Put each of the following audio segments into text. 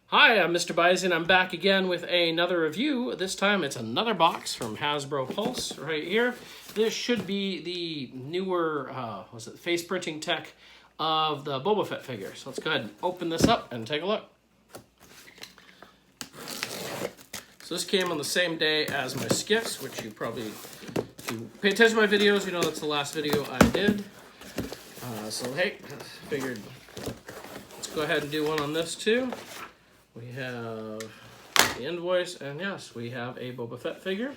Hi, I'm MrByZ and I'm back again with another review. This time it's another box from Hasbro Pulse right here. This should be the newer, face printing tech of the Boba Fett figure. So let's go ahead and open this up and take a look. So this came on the same day as my skiffs, which you probably, if you pay attention to my videos, you know that's the last video I did. So hey, figured let's go ahead and do one on this too. We have the invoice, and yes, we have a Boba Fett figure.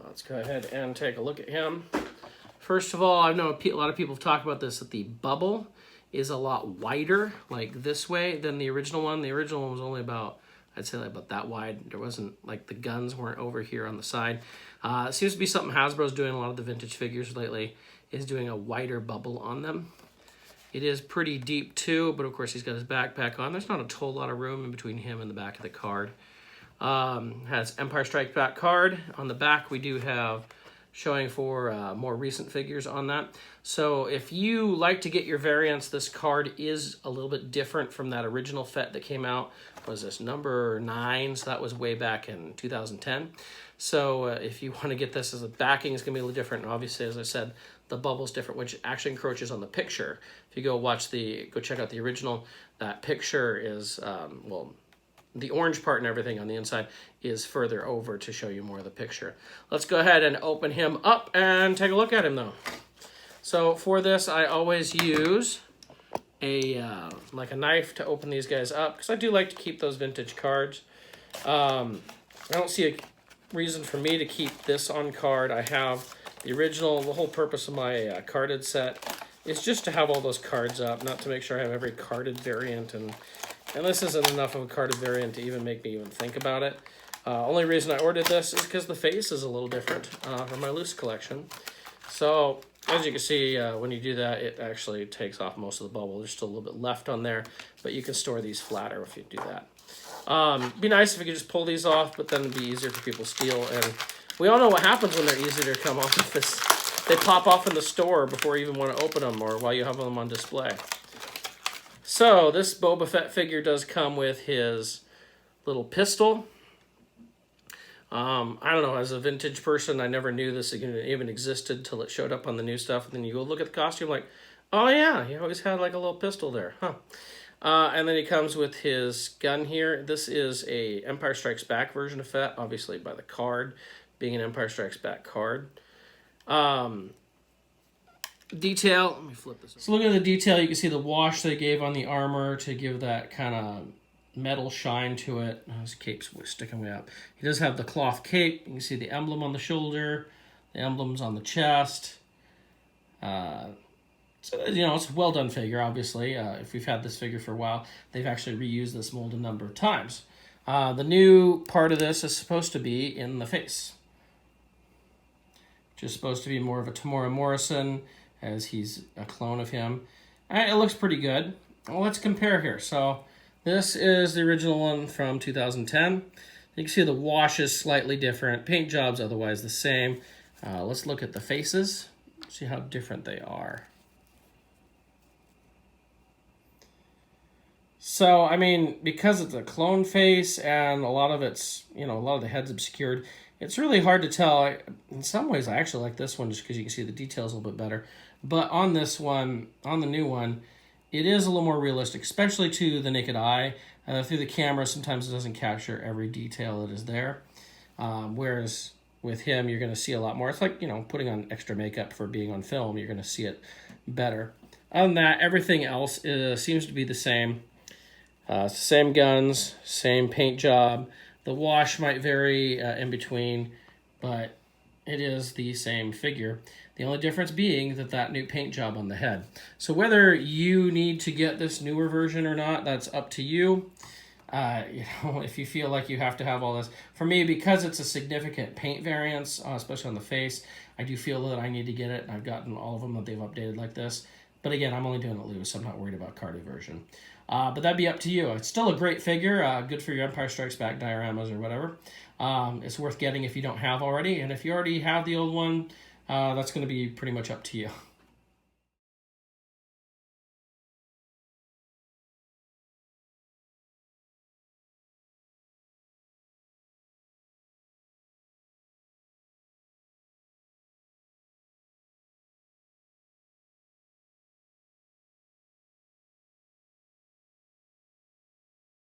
Let's go ahead and take a look at him. First of all, I know a lot of people have talked about this, that the bubble is a lot wider, like this way, than the original one. The original one was only about, I'd say, like about that wide. There wasn't, like, the guns weren't over here on the side. It seems to be something Hasbro's doing a lot of the vintage figures lately, is doing a wider bubble on them. It is pretty deep too, but of course he's got his backpack on. There's not a whole lot of room in between him and the back of the card. Has Empire Strikes Back card. On the back we do have showing for more recent figures on that. So if you like to get your variants, this card is a little bit different from that original Fett that came out. Was this number 9? So that was way back in 2010. So if you want to get this as a backing, it's going to be a little different. And obviously, as I said, the bubble's different, which actually encroaches on the picture. If you go check out the original, that picture is, well, the orange part and everything on the inside is further over to show you more of the picture. Let's go ahead and open him up and take a look at him though. So for this, I always use like a knife to open these guys up, because I do like to keep those vintage cards. I don't see a reason for me to keep this on card. I have the original. The whole purpose of my carded set is just to have all those cards up, not to make sure I have every carded variant, and this isn't enough of a carded variant to even make me even think about it. Only reason I ordered this is because the face is a little different from my loose collection. So as you can see, when you do that, it actually takes off most of the bubble. There's still a little bit left on there, but you can store these flatter if you do that. It'd be nice if you could just pull these off, but then it'd be easier for people to steal. And we all know what happens when they're easy to come off. They pop off in the store before you even want to open them, or while you have them on display. So this Boba Fett figure does come with his little pistol. I don't know, as a vintage person, I never knew this even existed till it showed up on the new stuff. And then you go look at the costume like, oh yeah, he always had like a little pistol there, huh? And then he comes with his gun here. This is a Empire Strikes Back version of Fett, obviously by the card being an Empire Strikes Back card. Detail, let me flip this over. So look at the detail. You can see the wash they gave on the armor to give that kind of metal shine to it. His cape's sticking way up. He does have the cloth cape. You can see the emblem on the shoulder, the emblems on the chest. So, you know, it's a well-done figure, obviously. If we've had this figure for a while, they've actually reused this mold a number of times. The new part of this is supposed to be in the face, which is supposed to be more of a Tamora Morrison, as he's a clone of him. It looks pretty good. Well, let's compare here. So this is the original one from 2010. You can see the wash is slightly different. Paint job's otherwise the same. Let's look at the faces, see how different they are. So, I mean, because it's a clone face and a lot of it's, you know, a lot of the head's obscured, it's really hard to tell. In some ways, I actually like this one just because you can see the details a little bit better. But on this one, on the new one, it is a little more realistic, especially to the naked eye. Through the camera, sometimes it doesn't capture every detail that is there. Whereas with him, you're going to see a lot more. It's like, you know, putting on extra makeup for being on film. You're going to see it better. Other than that, everything else seems to be the same. It's the same guns, same paint job. The wash might vary in between, but it is the same figure. The only difference being that new paint job on the head. So whether you need to get this newer version or not, that's up to you. You know, if you feel like you have to have all this. For me, because it's a significant paint variance, especially on the face, I do feel that I need to get it. I've gotten all of them that they've updated like this. But again, I'm only doing it loose. I'm not worried about carded version. But that'd be up to you. It's still a great figure, good for your Empire Strikes Back dioramas or whatever. It's worth getting if you don't have already. And if you already have the old one, that's going to be pretty much up to you.